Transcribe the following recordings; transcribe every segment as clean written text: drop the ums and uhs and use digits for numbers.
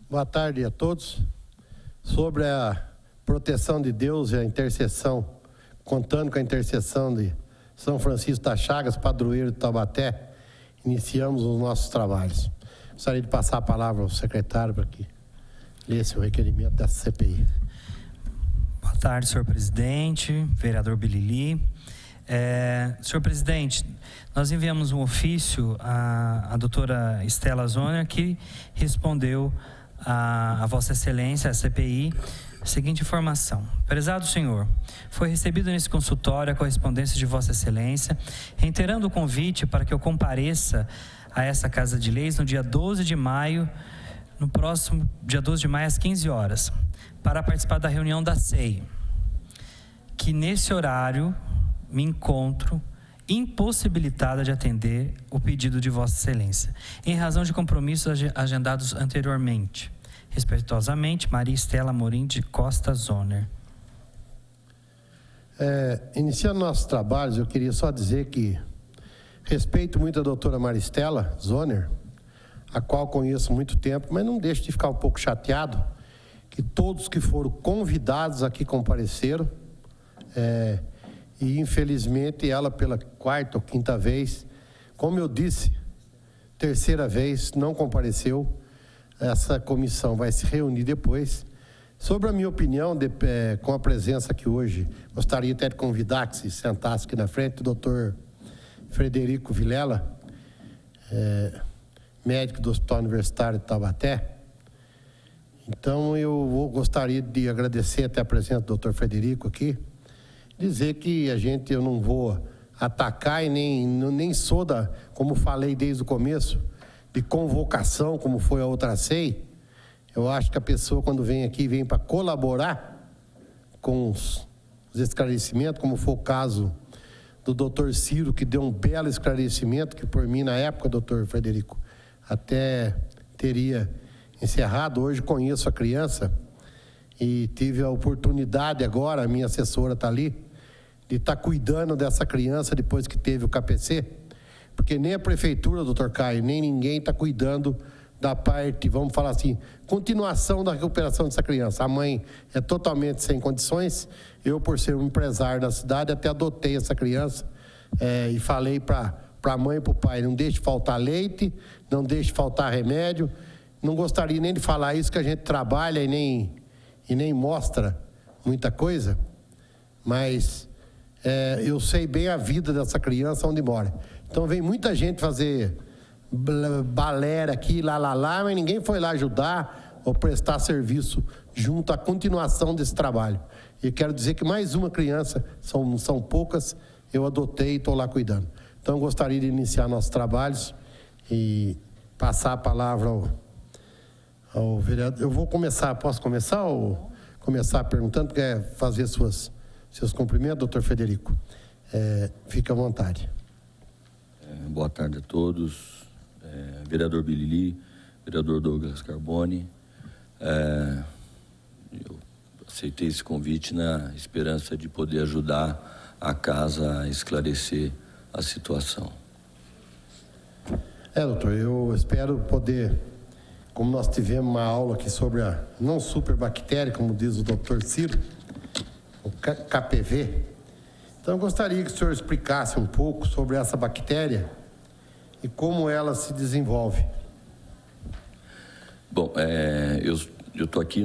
Boa tarde a todos. Sobre a proteção de Deus e a intercessão, contando com a intercessão de São Francisco das Chagas, padroeiro de Taubaté, iniciamos os nossos trabalhos. Gostaria de passar a palavra ao secretário para que lesse o requerimento dessa CPI. Boa tarde, senhor presidente, vereador Bilili. Senhor presidente, nós enviamos um ofício à doutora Estela Zoner, que respondeu a Vossa Excelência, a CPI, a seguinte informação. Prezado senhor, foi recebido nesse consultório a correspondência de Vossa Excelência, reiterando o convite para que eu compareça a essa Casa de Leis no dia 12 de maio, no próximo dia 12 de maio, às 15 horas, para participar da reunião da SEI, que nesse horário me encontro impossibilitada de atender o pedido de Vossa Excelência, em razão de compromissos agendados anteriormente. Respeitosamente, Maria Estela Amorim de Costa Zoner. Iniciando nossos trabalhos, eu queria só dizer que respeito muito a doutora Maria Estela Zoner, a qual conheço há muito tempo, mas não deixo de ficar um pouco chateado que todos que foram convidados aqui compareceram, e infelizmente ela pela quarta ou quinta vez, como eu disse, terceira vez, não compareceu. Essa comissão vai se reunir depois. Sobre a minha opinião, com a presença aqui hoje, gostaria até de convidar que se sentasse aqui na frente o doutor Frederico Vilela, médico do Hospital Universitário de Taubaté. Então eu gostaria de agradecer até a presença do doutor Frederico aqui, dizer que eu não vou atacar e nem sou como falei desde o começo, de convocação, como foi a outra SEI. Eu acho que a pessoa, quando vem aqui, vem para colaborar com os esclarecimentos, como foi o caso do doutor Ciro, que deu um belo esclarecimento, que por mim, na época, doutor Frederico, até teria encerrado. Hoje conheço a criança e tive a oportunidade agora, a minha assessora está ali, de estar cuidando dessa criança depois que teve o KPC, porque nem a prefeitura, doutor Caio, nem ninguém está cuidando da parte, vamos falar assim, continuação da recuperação dessa criança. A mãe é totalmente sem condições. Eu, por ser um empresário da cidade, até adotei essa criança e falei para a mãe e para o pai, não deixe faltar leite, não deixe faltar remédio. Não gostaria nem de falar isso, que a gente trabalha e nem mostra muita coisa, mas eu sei bem a vida dessa criança, onde mora. Então vem muita gente fazer balera aqui, lá, mas ninguém foi lá ajudar ou prestar serviço junto à continuação desse trabalho. E quero dizer que mais uma criança, são poucas, eu adotei e estou lá cuidando. Então eu gostaria de iniciar nossos trabalhos e passar a palavra ao vereador. Eu vou começar, posso começar ou começar perguntando? Quer fazer seus cumprimentos, doutor Frederico? Fique à vontade. Boa tarde a todos. Vereador Bilili, vereador Douglas Carboni. Eu aceitei esse convite na esperança de poder ajudar a casa a esclarecer a situação. Doutor, eu espero poder, como nós tivemos uma aula aqui sobre a não superbactéria, como diz o doutor Ciro, o KPV. Então, eu gostaria que o senhor explicasse um pouco sobre essa bactéria e como ela se desenvolve. Bom, eu estou aqui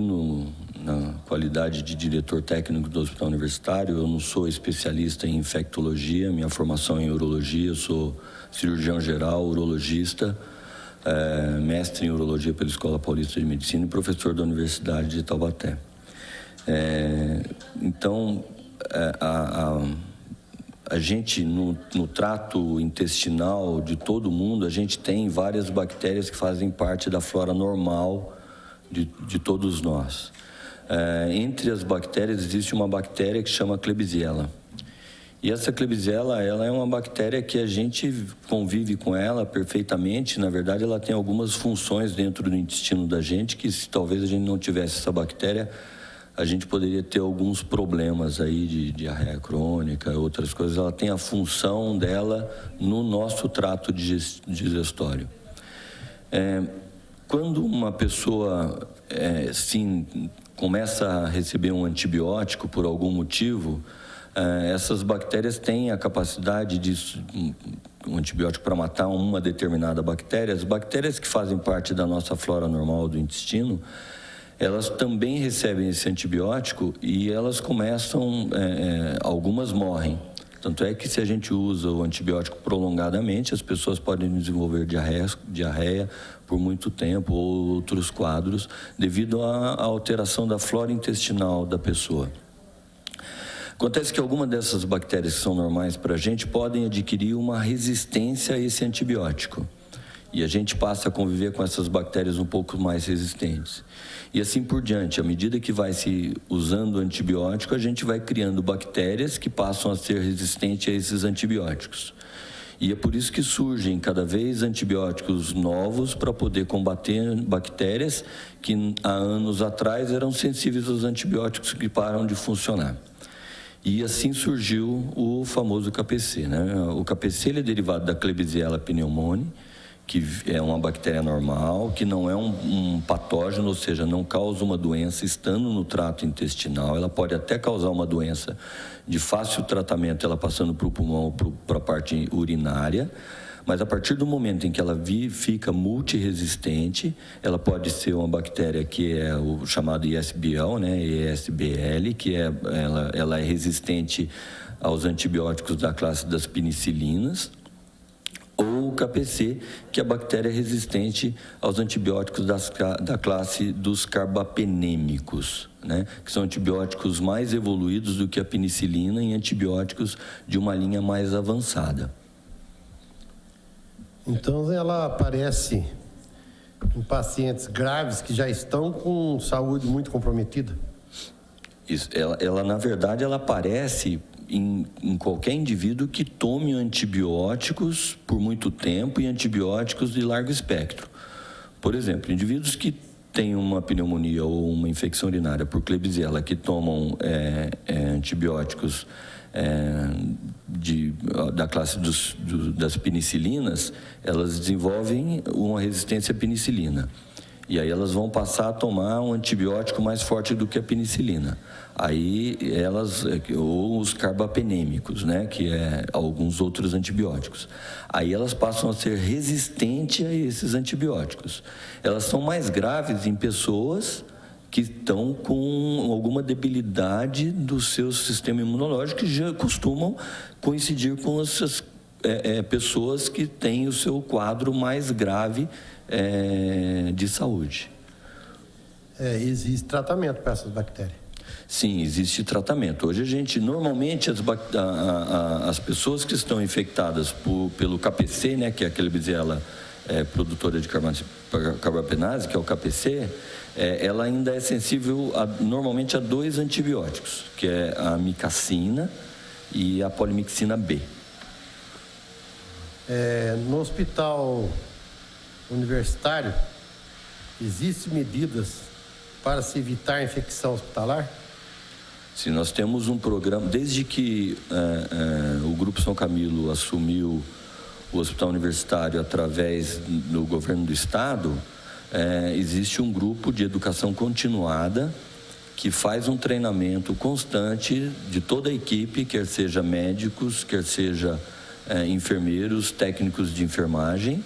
na qualidade de diretor técnico do Hospital Universitário. Eu não sou especialista em infectologia, minha formação é em urologia, eu sou cirurgião geral, urologista, mestre em urologia pela Escola Paulista de Medicina e professor da Universidade de Taubaté. Então, a gente, no trato intestinal de todo mundo, a gente tem várias bactérias que fazem parte da flora normal de todos nós. Entre as bactérias, existe uma bactéria que chama Klebsiella. E essa Klebsiella, ela é uma bactéria que a gente convive com ela perfeitamente. Na verdade, ela tem algumas funções dentro do intestino da gente, que se talvez a gente não tivesse essa bactéria, a gente poderia ter alguns problemas aí de diarreia crônica, outras coisas. Ela tem a função dela no nosso trato digestório. Quando uma pessoa começa a receber um antibiótico por algum motivo, essas bactérias têm a capacidade de um antibiótico para matar uma determinada bactéria. As bactérias que fazem parte da nossa flora normal do intestino, elas também recebem esse antibiótico e elas começam, algumas morrem. Tanto é que se a gente usa o antibiótico prolongadamente, as pessoas podem desenvolver diarreia por muito tempo ou outros quadros devido à alteração da flora intestinal da pessoa. Acontece que algumas dessas bactérias que são normais para a gente podem adquirir uma resistência a esse antibiótico. E a gente passa a conviver com essas bactérias um pouco mais resistentes. E assim por diante, à medida que vai se usando antibiótico, a gente vai criando bactérias que passam a ser resistentes a esses antibióticos. E é por isso que surgem cada vez antibióticos novos para poder combater bactérias que há anos atrás eram sensíveis aos antibióticos que param de funcionar. E assim surgiu o famoso KPC, né? O KPC ele é derivado da Klebsiella pneumoniae, que é uma bactéria normal, que não é um patógeno, ou seja, não causa uma doença estando no trato intestinal. Ela pode até causar uma doença de fácil tratamento, ela passando para o pulmão, para a parte urinária, mas a partir do momento em que ela fica multiresistente, ela pode ser uma bactéria que é o chamado ISBL, né, ESBL, que ela é resistente aos antibióticos da classe das penicilinas, ou o KPC, que é a bactéria resistente aos antibióticos da classe dos carbapenêmicos, né? Que são antibióticos mais evoluídos do que a penicilina e antibióticos de uma linha mais avançada. Então, ela aparece em pacientes graves que já estão com saúde muito comprometida? Isso, ela na verdade, ela aparece em qualquer indivíduo que tome antibióticos por muito tempo e antibióticos de largo espectro. Por exemplo, indivíduos que têm uma pneumonia ou uma infecção urinária por Klebsiella, que tomam antibióticos da classe das penicilinas, elas desenvolvem uma resistência à penicilina. E aí elas vão passar a tomar um antibiótico mais forte do que a penicilina. Aí ou os carbapenêmicos, né, que é alguns outros antibióticos. Aí elas passam a ser resistentes a esses antibióticos. Elas são mais graves em pessoas que estão com alguma debilidade do seu sistema imunológico, que já costumam coincidir com essas pessoas que têm o seu quadro mais grave de saúde. Existe tratamento para essas bactérias? Sim, existe tratamento. Hoje a gente, normalmente, as pessoas que estão infectadas pelo KPC, né, que é a Klebsiella produtora de carbapenase, que é o KPC, ela ainda é sensível normalmente a 2 antibióticos, que é a amikacina e a polimixina B. No hospital universitário, existem medidas para se evitar a infecção hospitalar? Sim, nós temos um programa, desde que o Grupo São Camilo assumiu o hospital universitário através do governo do estado, existe um grupo de educação continuada que faz um treinamento constante de toda a equipe, quer seja médicos, quer seja enfermeiros, técnicos de enfermagem,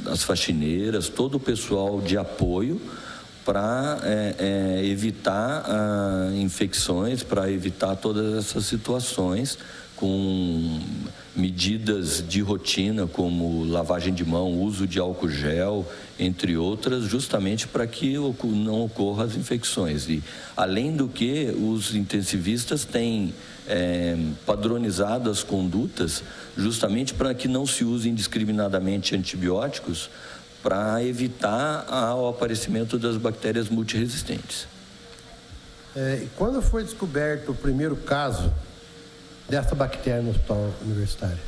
as faxineiras, todo o pessoal de apoio para evitar infecções, para evitar todas essas situações, com medidas de rotina como lavagem de mão, uso de álcool gel, entre outras, justamente para que não ocorram as infecções. E, além do que, os intensivistas têm padronizado as condutas justamente para que não se usem indiscriminadamente antibióticos para evitar o aparecimento das bactérias multiresistentes. Quando foi descoberto o primeiro caso dessa bactéria no hospital universitário?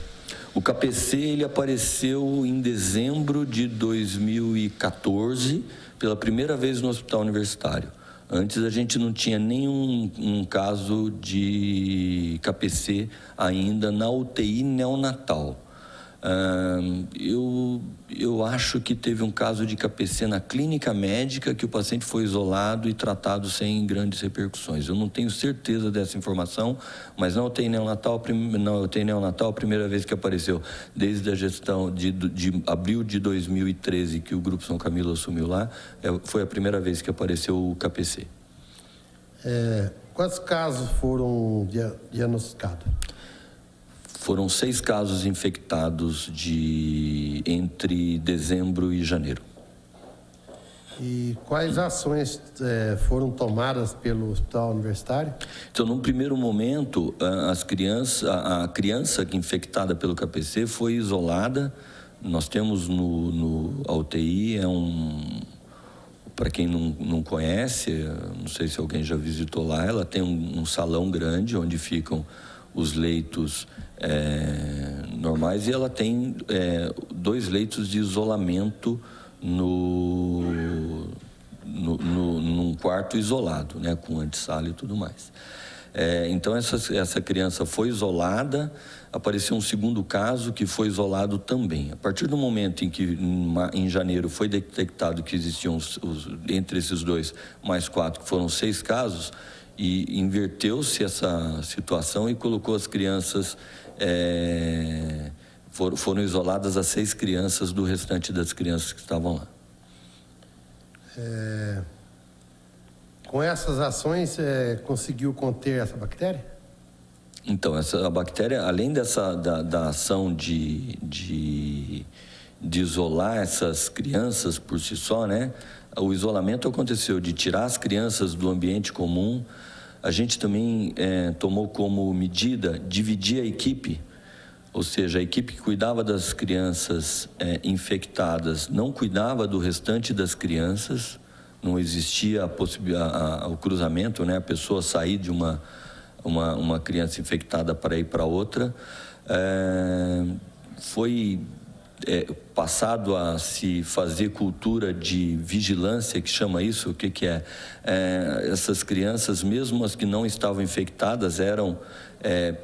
O KPC ele apareceu em dezembro de 2014, pela primeira vez no hospital universitário. Antes a gente não tinha nenhum caso de KPC ainda na UTI neonatal. Eu acho que teve um caso de KPC na clínica médica que o paciente foi isolado e tratado sem grandes repercussões. Eu não tenho certeza dessa informação, mas não tem neonatal, a primeira vez que apareceu, desde a gestão de abril de 2013, que o Grupo São Camilo assumiu lá, foi a primeira vez que apareceu o KPC. Quantos casos foram diagnosticados? Foram 6 casos infectados entre dezembro e janeiro. E quais ações foram tomadas pelo Hospital Universitário? Então, num primeiro momento, a criança infectada pelo KPC foi isolada. Nós temos a UTI, para quem não conhece, não sei se alguém já visitou lá, ela tem um salão grande onde ficam os leitos normais, e ela tem 2 leitos de isolamento num quarto isolado, né, com antessala e tudo mais. Então, essa criança foi isolada. Apareceu um segundo caso que foi isolado também. A partir do momento em que, em janeiro, foi detectado que existiam, entre esses 2, mais 4, que foram 6 casos, e inverteu-se essa situação e colocou as crianças, foram isoladas as 6 crianças do restante das crianças que estavam lá. Com essas ações, conseguiu conter essa bactéria? Então, a bactéria, além da ação de isolar essas crianças por si só, né? O isolamento aconteceu de tirar as crianças do ambiente comum. A gente também tomou como medida dividir a equipe, ou seja, a equipe que cuidava das crianças infectadas não cuidava do restante das crianças. Não existia o cruzamento, né? A pessoa sair de uma criança infectada para ir para outra. Foi passado a se fazer cultura de vigilância, que chama isso. O que é? Essas crianças, mesmo as que não estavam infectadas, eram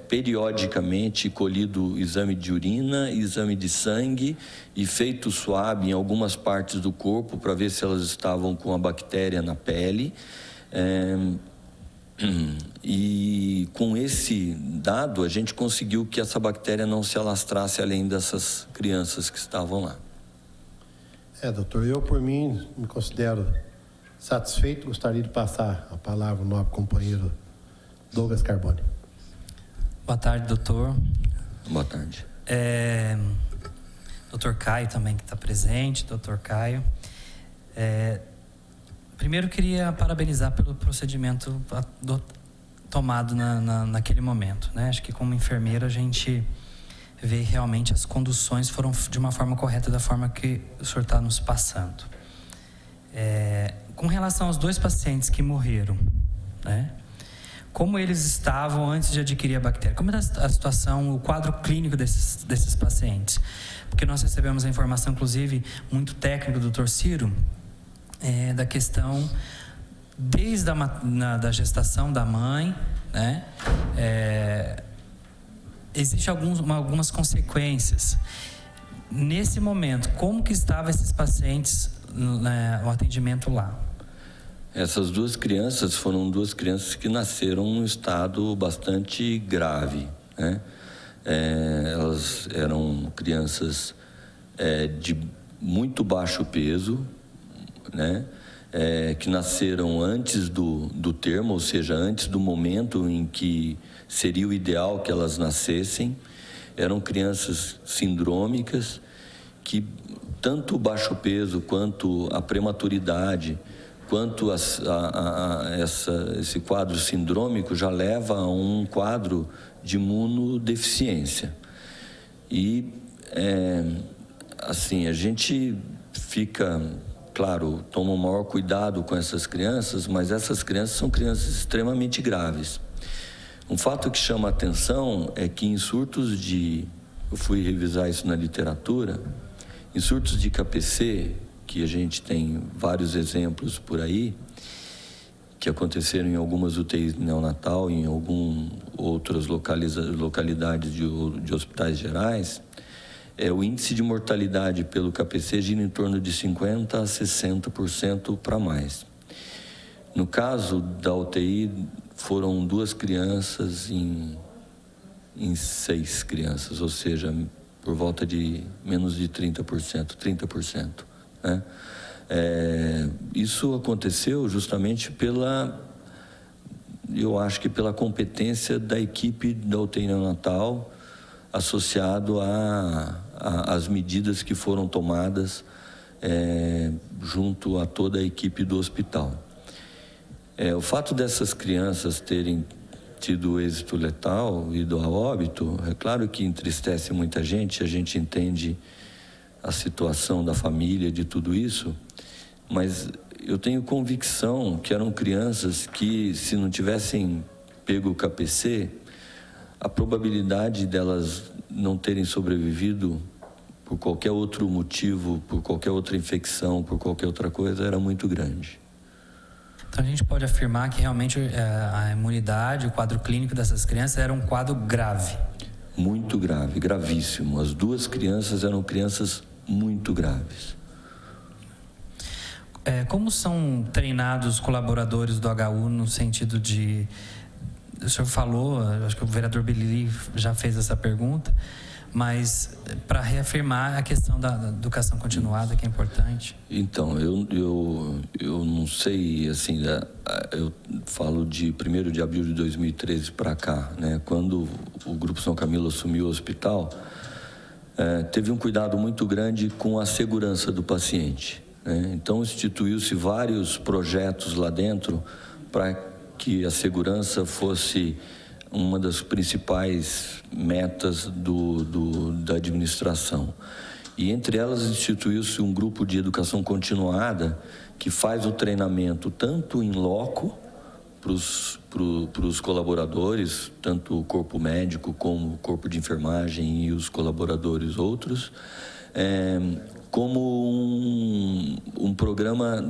periodicamente colhido exame de urina, exame de sangue e feito swab em algumas partes do corpo para ver se elas estavam com a bactéria na pele. E com esse dado, a gente conseguiu que essa bactéria não se alastrasse além dessas crianças que estavam lá. Doutor, eu, por mim, me considero satisfeito. Gostaria de passar a palavra ao novo companheiro Douglas Carboni. Boa tarde, doutor. Boa tarde. Doutor Caio também, que está presente. Doutor Caio. Primeiro, queria parabenizar pelo procedimento tomado naquele momento, né? Acho que, como enfermeira, a gente vê realmente as conduções foram de uma forma correta, da forma que o senhor está nos passando. Com relação aos 2 pacientes que morreram, né? Como eles estavam antes de adquirir a bactéria? Como era a situação, o quadro clínico desses pacientes? Porque nós recebemos a informação, inclusive, muito técnica do Dr. Ciro, da questão desde da gestação da mãe, né? Existem algumas consequências. Nesse momento, como que estavam esses pacientes no atendimento lá? Essas 2 crianças foram 2 crianças que nasceram num estado bastante grave, né? Elas eram crianças de muito baixo peso, né? Que nasceram antes do termo, ou seja, antes do momento em que seria o ideal que elas nascessem. Eram crianças sindrômicas que tanto o baixo peso quanto a prematuridade, quanto esse quadro sindrômico já leva a um quadro de imunodeficiência. E, assim, a gente fica, claro, toma o maior cuidado com essas crianças, mas essas crianças são crianças extremamente graves. Um fato que chama a atenção é que em surtos eu fui revisar isso na literatura, em surtos de KPC, que a gente tem vários exemplos por aí, que aconteceram em algumas UTIs neonatal, em algumas outras localidades de hospitais gerais, o índice de mortalidade pelo KPC gira em torno de 50% a 60% para mais. No caso da UTI, foram 2 crianças em 6 crianças, ou seja, por volta de menos de 30%, né? Isso aconteceu justamente eu acho que pela competência da equipe da UTI neonatal, associado às medidas que foram tomadas junto a toda a equipe do hospital. O fato dessas crianças terem tido êxito letal e ido a óbito, é claro que entristece muita gente, a gente entende a situação da família, de tudo isso, mas eu tenho convicção que eram crianças que, se não tivessem pego o KPC, a probabilidade delas não terem sobrevivido por qualquer outro motivo, por qualquer outra infecção, por qualquer outra coisa, era muito grande. Então a gente pode afirmar que realmente a imunidade, o quadro clínico dessas crianças era um quadro grave. Muito grave, gravíssimo. As 2 crianças eram crianças muito graves. Como são treinados os colaboradores do HU no sentido de... O senhor falou, acho que o vereador Bilili já fez essa pergunta, mas para reafirmar a questão da educação continuada, que é importante. Então, eu não sei, assim, eu falo de 1º de abril de 2013 para cá, né? Quando o Grupo São Camilo assumiu o hospital, teve um cuidado muito grande com a segurança do paciente, né? Então, instituiu-se vários projetos lá dentro para que a segurança fosse uma das principais metas da administração. E entre elas instituiu-se um grupo de educação continuada que faz o treinamento tanto em loco para os colaboradores, tanto o corpo médico como o corpo de enfermagem e os colaboradores outros, como um programa,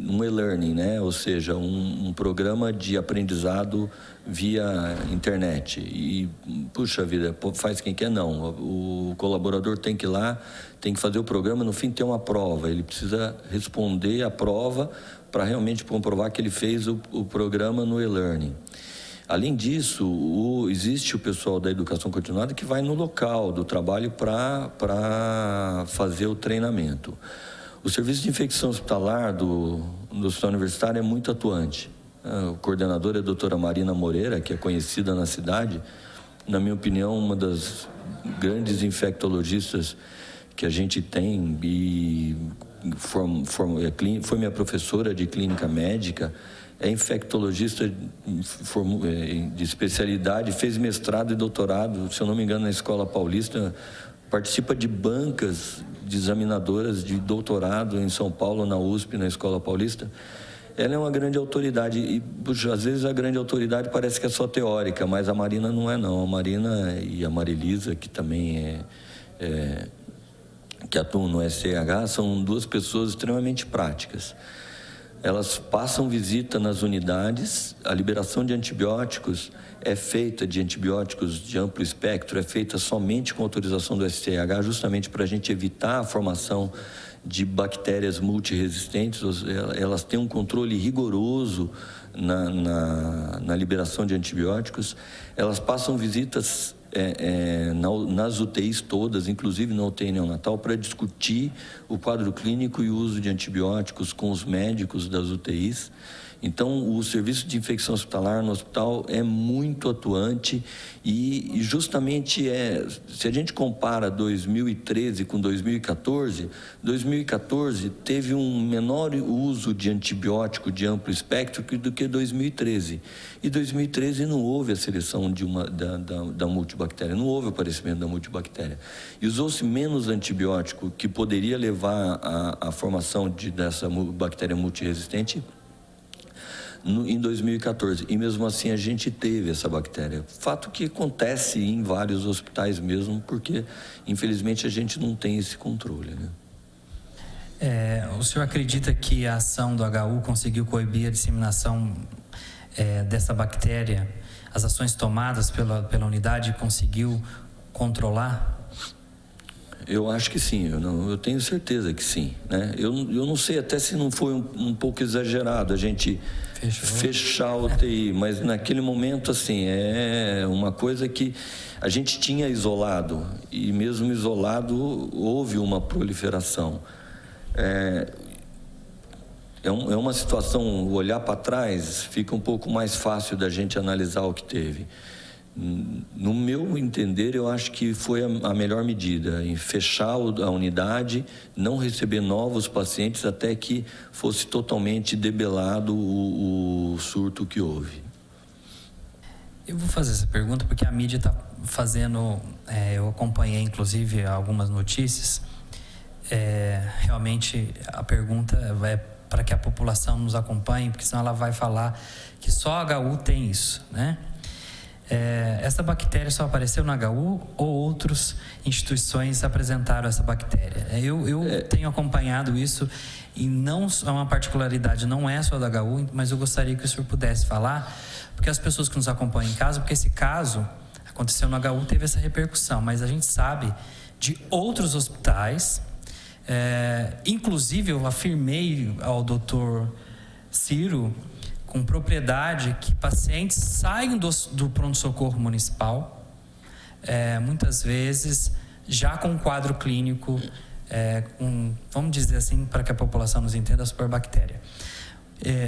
um e-learning, né? Ou seja, um programa de aprendizado via internet. E, puxa vida, faz quem quer? Não. O colaborador tem que ir lá, tem que fazer o programa, no fim tem uma prova. Ele precisa responder a prova para realmente comprovar que ele fez o programa no e-learning. Além disso, existe o pessoal da educação continuada que vai no local do trabalho para fazer o treinamento. O serviço de infecção hospitalar do Hospital Universitário é muito atuante. O coordenador é a doutora Marina Moreira, que é conhecida na cidade, na minha opinião, uma das grandes infectologistas que a gente tem, e foi minha professora de clínica médica, é infectologista de especialidade, fez mestrado e doutorado, se eu não me engano, na Escola Paulista, participa de bancas de examinadoras de doutorado em São Paulo, na USP, na Escola Paulista. Ela é uma grande autoridade e, puxa, às vezes a grande autoridade parece que é só teórica, mas a Marina não é, não. A Marina e a Marilisa, que também que atuam no SCH, são 2 pessoas extremamente práticas. Elas passam visita nas unidades, a liberação de antibióticos é feita, de antibióticos de amplo espectro, é feita somente com autorização do STH, justamente para a gente evitar a formação de bactérias multiresistentes. Elas têm um controle rigoroso na liberação de antibióticos. Elas passam visitas nas UTIs todas, inclusive na UTI neonatal, para discutir o quadro clínico e o uso de antibióticos com os médicos das UTIs. Então, o serviço de infecção hospitalar no hospital é muito atuante e justamente se a gente compara 2013 com 2014, 2014 teve um menor uso de antibiótico de amplo espectro do que 2013. E 2013 não houve a seleção da multibactéria, não houve o aparecimento da multibactéria. E usou-se menos antibiótico, que poderia levar à formação dessa bactéria multiresistente, em 2014, e mesmo assim a gente teve essa bactéria. Fato que acontece em vários hospitais mesmo, porque infelizmente a gente não tem esse controle, né? O senhor acredita que a ação do HU conseguiu coibir a disseminação dessa bactéria? As ações tomadas pela unidade conseguiu controlar? Eu acho que sim, eu tenho certeza que sim, né? Eu não sei até se não foi um pouco exagerado a gente fechar o UTI, mas naquele momento, assim, é uma coisa que a gente tinha isolado, e mesmo isolado houve uma proliferação. É uma situação, olhar para trás, fica um pouco mais fácil da gente analisar o que teve. No meu entender, eu acho que foi a melhor medida, em fechar a unidade, não receber novos pacientes até que fosse totalmente debelado o surto que houve. Eu vou fazer essa pergunta porque a mídia está fazendo, eu acompanhei inclusive algumas notícias, realmente a pergunta é para que a população nos acompanhe, porque senão ela vai falar que só a HU tem isso, né? Essa bactéria só apareceu na HU ou outras instituições apresentaram essa bactéria? Eu tenho acompanhado isso e não é uma particularidade, não é só da HU, mas eu gostaria que o senhor pudesse falar, porque as pessoas que nos acompanham em casa, porque esse caso aconteceu na HU, teve essa repercussão, mas a gente sabe de outros hospitais, inclusive eu afirmei ao doutor Ciro com propriedade que pacientes saem do pronto-socorro municipal, muitas vezes já com quadro clínico, vamos dizer assim, para que a população nos entenda, a superbactéria.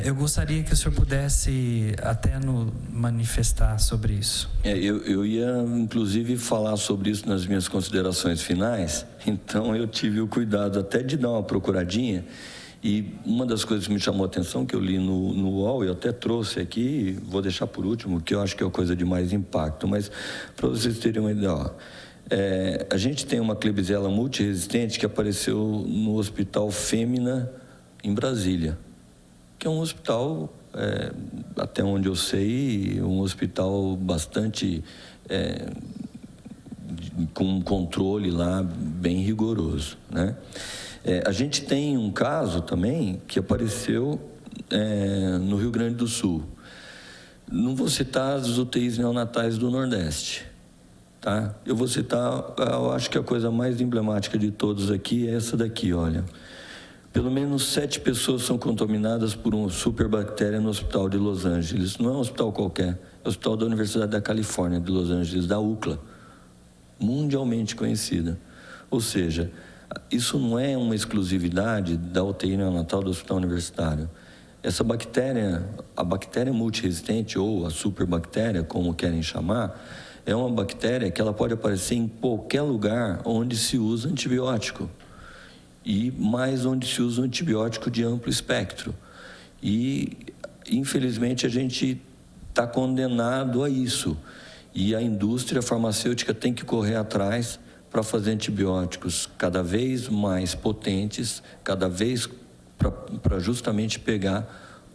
Eu gostaria que o senhor pudesse até manifestar sobre isso. Eu ia, inclusive, falar sobre isso nas minhas considerações finais, então eu tive o cuidado até de dar uma procuradinha. E uma das coisas que me chamou a atenção, que eu li no UOL, eu até trouxe aqui, vou deixar por último, que eu acho que é a coisa de mais impacto, mas para vocês terem uma ideia, a gente tem uma Klebsiella multiresistente que apareceu no Hospital Fêmea, em Brasília, que é um hospital, até onde eu sei, um hospital bastante com um controle lá bem rigoroso, né? A gente tem um caso também que apareceu no Rio Grande do Sul. Não vou citar as UTIs neonatais do Nordeste, tá? Eu vou citar, eu acho que a coisa mais emblemática de todos aqui é essa daqui, olha. Pelo menos 7 pessoas são contaminadas por uma superbactéria no Hospital de Los Angeles. Não é um hospital qualquer, é o Hospital da Universidade da Califórnia de Los Angeles, da UCLA, mundialmente conhecida. Ou seja, isso não é uma exclusividade da UTI neonatal do Hospital Universitário. Essa bactéria, a bactéria multiresistente ou a superbactéria, como querem chamar, é uma bactéria que ela pode aparecer em qualquer lugar onde se usa antibiótico. E mais onde se usa um antibiótico de amplo espectro. E, infelizmente, a gente está condenado a isso. E a indústria farmacêutica tem que correr atrás para fazer antibióticos cada vez mais potentes, cada vez para justamente pegar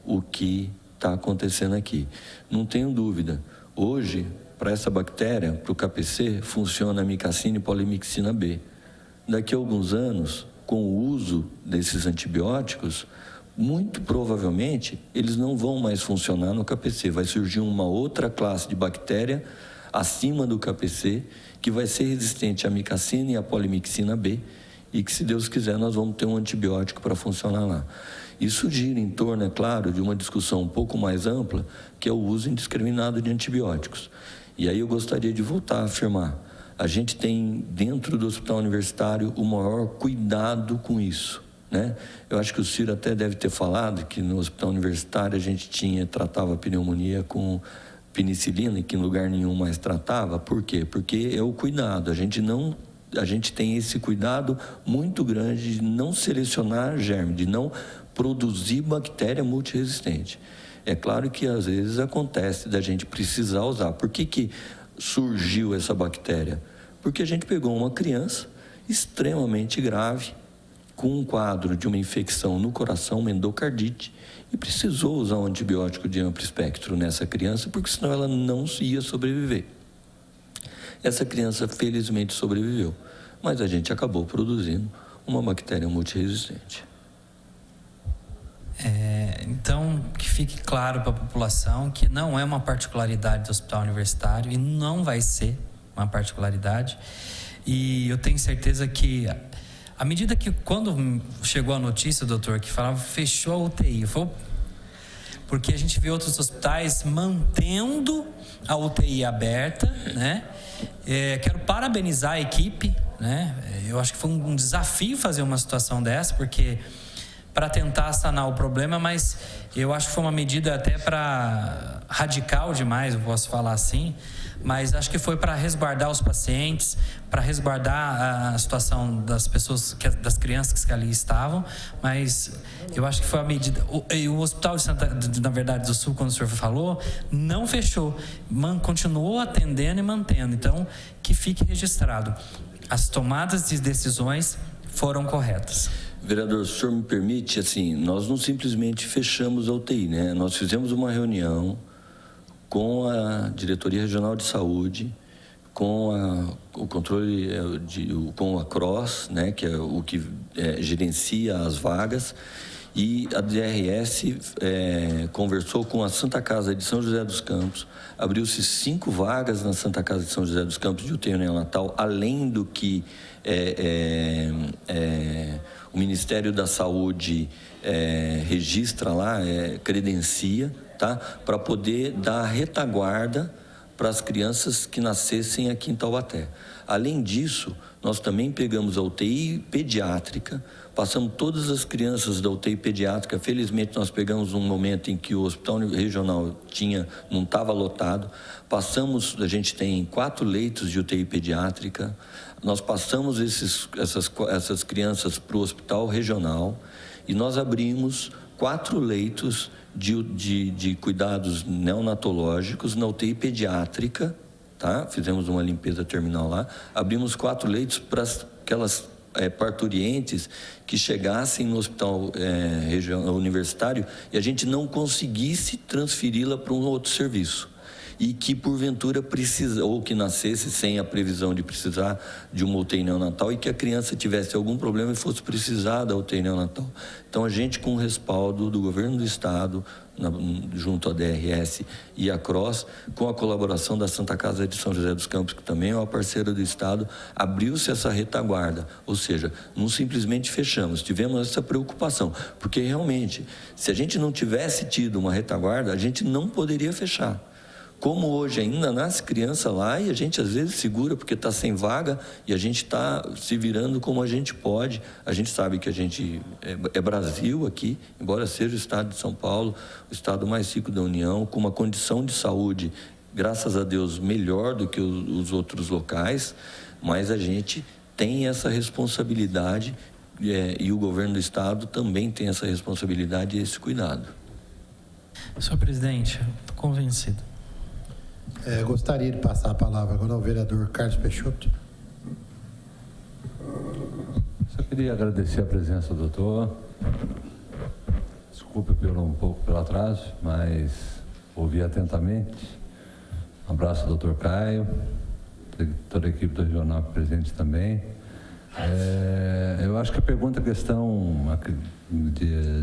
o que está acontecendo aqui. Não tenho dúvida, hoje, para essa bactéria, para o KPC, funciona a micacina e polimixina B. Daqui a alguns anos, com o uso desses antibióticos, muito provavelmente eles não vão mais funcionar no KPC. Vai surgir uma outra classe de bactéria acima do KPC, que vai ser resistente à micacina e à polimixina B, e que, se Deus quiser, nós vamos ter um antibiótico para funcionar lá. Isso gira em torno, é claro, de uma discussão um pouco mais ampla, que é o uso indiscriminado de antibióticos. E aí eu gostaria de voltar a afirmar, a gente tem dentro do hospital universitário o maior cuidado com isso, né? Eu acho que o Ciro até deve ter falado que no hospital universitário a gente tratava a pneumonia com penicilina, que em lugar nenhum mais tratava. Por quê? Porque é o cuidado. A gente tem esse cuidado muito grande de não selecionar germe, de não produzir bactéria multiresistente. É claro que às vezes acontece da gente precisar usar. Por que surgiu essa bactéria? Porque a gente pegou uma criança extremamente grave, com um quadro de uma infecção no coração, uma endocardite, e precisou usar um antibiótico de amplo espectro nessa criança, porque senão ela não ia sobreviver. Essa criança, felizmente, sobreviveu, mas a gente acabou produzindo uma bactéria multiresistente. Então, que fique claro para a população que não é uma particularidade do hospital universitário e não vai ser uma particularidade. E eu tenho certeza que, à medida que, quando chegou a notícia, doutor, que falava fechou a UTI, porque a gente vê outros hospitais mantendo a UTI aberta, né? Quero parabenizar a equipe, né? Eu acho que foi um desafio fazer uma situação dessa, porque para tentar sanar o problema, mas eu acho que foi uma medida até para radical demais, eu posso falar assim, mas acho que foi para resguardar os pacientes, para resguardar a situação das pessoas, das crianças que ali estavam, mas eu acho que foi a medida. O Hospital na verdade, do Sul, quando o senhor falou, não fechou, continuou atendendo e mantendo, então que fique registrado. As tomadas de decisões foram corretas. Vereador, o senhor me permite, assim, nós não simplesmente fechamos a UTI, né? Nós fizemos uma reunião com a Diretoria Regional de Saúde, com o controle, com a CROSS, né? Que é o que gerencia as vagas, e a DRS conversou com a Santa Casa de São José dos Campos. Abriu-se 5 vagas na Santa Casa de São José dos Campos de UTI neonatal, além do que o Ministério da Saúde registra lá, credencia, tá? Para poder dar retaguarda para as crianças que nascessem aqui em Taubaté. Além disso, nós também pegamos a UTI pediátrica, passamos todas as crianças da UTI pediátrica. Felizmente, nós pegamos um momento em que o hospital regional não estava lotado. A gente tem 4 leitos de UTI pediátrica. Nós passamos essas crianças para o hospital regional e nós abrimos 4 leitos de cuidados neonatológicos na UTI pediátrica, tá? Fizemos uma limpeza terminal lá. Abrimos 4 leitos para aquelas parturientes que chegassem no hospital universitário e a gente não conseguisse transferi-la para um outro serviço. E que porventura ou que nascesse sem a previsão de precisar de uma UTI neonatal e que a criança tivesse algum problema e fosse precisar da UTI neonatal. Então a gente, com o respaldo do governo do estado, junto à DRS e à CROSS, com a colaboração da Santa Casa de São José dos Campos, que também é uma parceira do estado, abriu-se essa retaguarda, ou seja, não simplesmente fechamos, tivemos essa preocupação, porque realmente, se a gente não tivesse tido uma retaguarda, a gente não poderia fechar. Como hoje ainda nasce criança lá e a gente às vezes segura porque está sem vaga e a gente está se virando como a gente pode. A gente sabe que a gente é Brasil aqui, embora seja o estado de São Paulo, o estado mais rico da União, com uma condição de saúde, graças a Deus, melhor do que os outros locais, mas a gente tem essa responsabilidade e o governo do estado também tem essa responsabilidade e esse cuidado. Senhor presidente, estou convencido. Gostaria de passar a palavra agora ao vereador Carlos Peixoto. Só queria agradecer a presença do doutor. Desculpe um pouco pelo atraso, mas ouvi atentamente. Um abraço ao doutor Caio, toda a equipe do regional presente também. Eu acho que a questão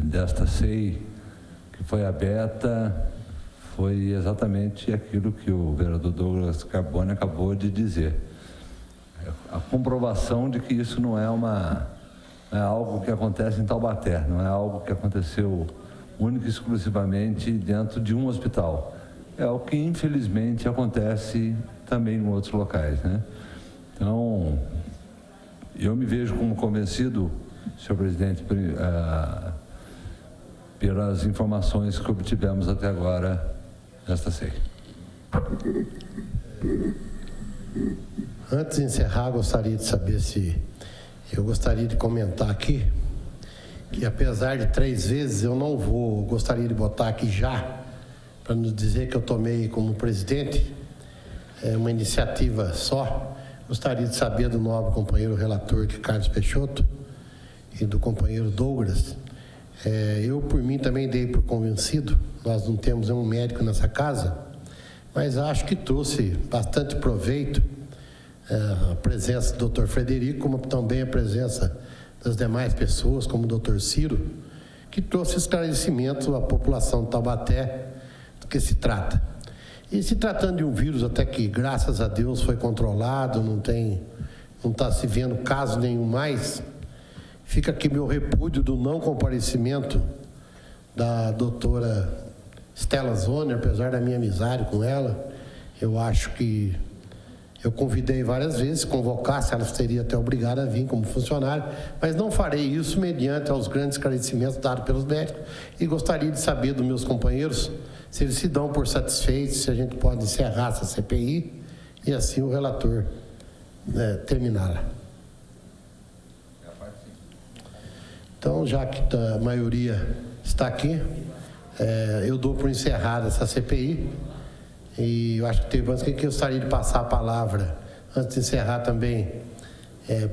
desta SEI que foi aberta foi exatamente aquilo que o vereador Douglas Carbone acabou de dizer. A comprovação de que isso não é algo que acontece em Taubaté, não é algo que aconteceu única e exclusivamente dentro de um hospital. É algo que, infelizmente, acontece também em outros locais, né? Então, eu me vejo como convencido, senhor presidente, pelas informações que obtivemos até agora nesta SEI. Antes de encerrar, gostaria de saber se eu gostaria de comentar aqui que, apesar de 3 vezes, eu não gostaria de botar aqui já, para nos dizer que eu tomei como presidente uma iniciativa só. Gostaria de saber do novo companheiro relator, que é Carlos Peixoto, e do companheiro Douglas. Eu, por mim, também dei por convencido. Nós não temos um médico nessa casa, mas acho que trouxe bastante proveito a presença do Dr. Frederico, como também a presença das demais pessoas, como o Dr. Ciro, que trouxe esclarecimento à população de Taubaté do que se trata. E se tratando de um vírus até que, graças a Deus, foi controlado, não tem não está se vendo caso nenhum mais, fica aqui meu repúdio do não comparecimento da doutora Stella Zoner, apesar da minha amizade com ela. Eu acho que eu convidei várias vezes, se convocasse, ela seria até obrigada a vir como funcionária, mas não farei isso mediante aos grandes esclarecimentos dados pelos médicos, e gostaria de saber dos meus companheiros se eles se dão por satisfeitos, se a gente pode encerrar essa CPI e assim o relator terminá-la. Então, já que a maioria está aqui, eu dou por encerrada essa CPI. E eu acho que teve antes que eu gostaria de passar a palavra, antes de encerrar também,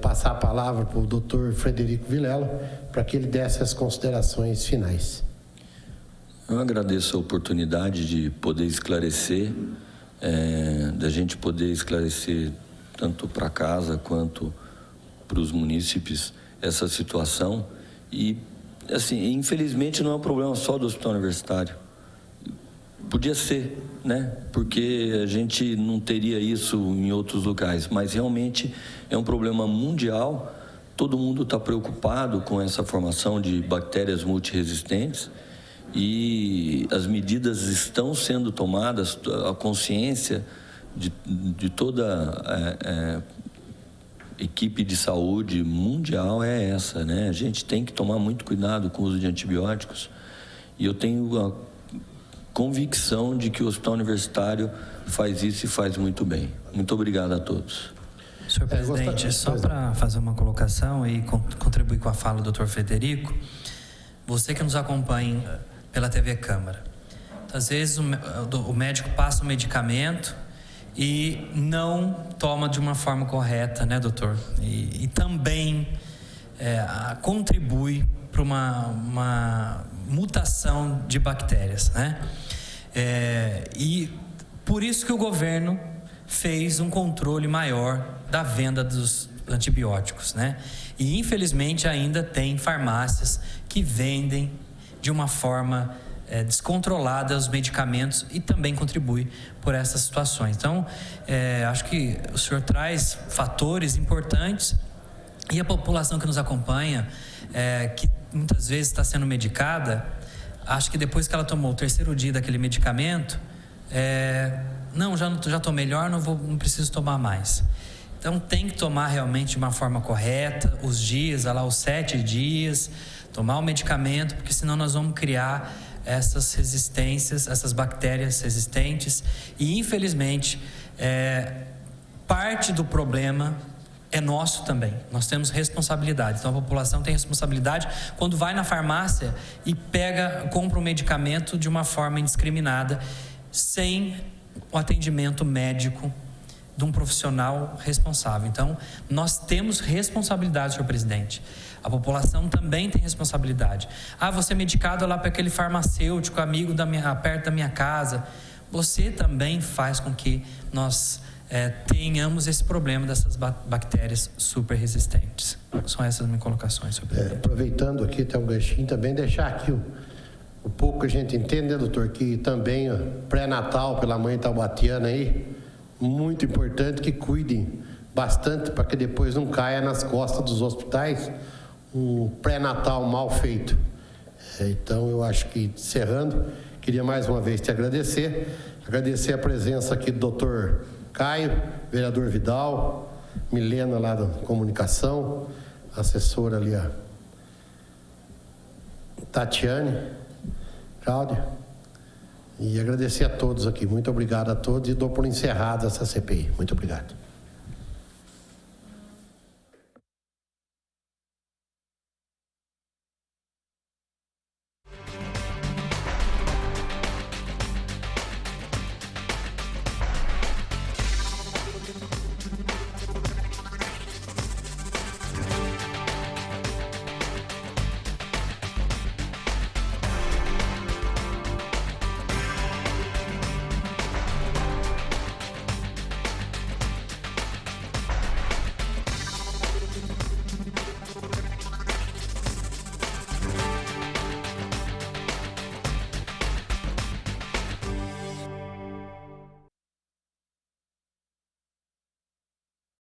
passar a palavra para o doutor Frederico Vilela, para que ele desse as considerações finais. Eu agradeço a oportunidade de poder esclarecer, da gente poder esclarecer tanto para casa quanto para os munícipes essa situação. E, assim, infelizmente não é um problema só do Hospital Universitário. Podia ser, né? Porque a gente não teria isso em outros lugares, mas realmente é um problema mundial. Todo mundo está preocupado com essa formação de bactérias multiresistentes e as medidas estão sendo tomadas, a consciência de toda a equipe de saúde mundial é essa, né? A gente tem que tomar muito cuidado com o uso de antibióticos, e eu tenho a convicção de que o Hospital Universitário faz isso e faz muito bem. Muito obrigado a todos. Senhor presidente, só para fazer uma colocação e contribuir com a fala do Dr. Frederico, você que nos acompanha pela TV Câmara, às vezes o médico passa um medicamento e não toma de uma forma correta, né, doutor? E também contribui para uma mutação de bactérias, né? E por isso que o governo fez um controle maior da venda dos antibióticos, né? E infelizmente ainda tem farmácias que vendem de uma forma descontrolada os medicamentos e também contribui por essas situações. Então, acho que o senhor traz fatores importantes, e a população que nos acompanha, que muitas vezes está sendo medicada, acho que depois que ela tomou o 3º dia daquele medicamento, não, já estou melhor, não preciso tomar mais. Então tem que tomar realmente de uma forma correta, os dias, os 7 dias, tomar o medicamento, porque senão nós vamos criar essas resistências, essas bactérias resistentes, e infelizmente parte do problema é nosso também. Nós temos responsabilidade. Então a população tem responsabilidade quando vai na farmácia e compra um medicamento de uma forma indiscriminada, sem o atendimento médico de um profissional responsável. Então nós temos responsabilidade, senhor presidente. A população também tem responsabilidade. Você é medicado lá para aquele farmacêutico amigo perto da minha casa. Você também faz com que nós tenhamos esse problema dessas bactérias super resistentes. São essas minhas colocações, senhor presidente. Aproveitando aqui até um ganchinho também, deixar aqui o pouco que a gente entende, né, doutor, que também pré-natal pela mãe taubatiana aí, muito importante que cuidem bastante para que depois não caia nas costas dos hospitais um pré-natal mal feito. Então eu acho que, encerrando, queria mais uma vez te agradecer a presença aqui do doutor Caio, vereador Vidal, Milena lá da comunicação, assessora ali, a Tatiane, Cláudia, e agradecer a todos aqui. Muito obrigado a todos e dou por encerrada essa CPI. Muito obrigado.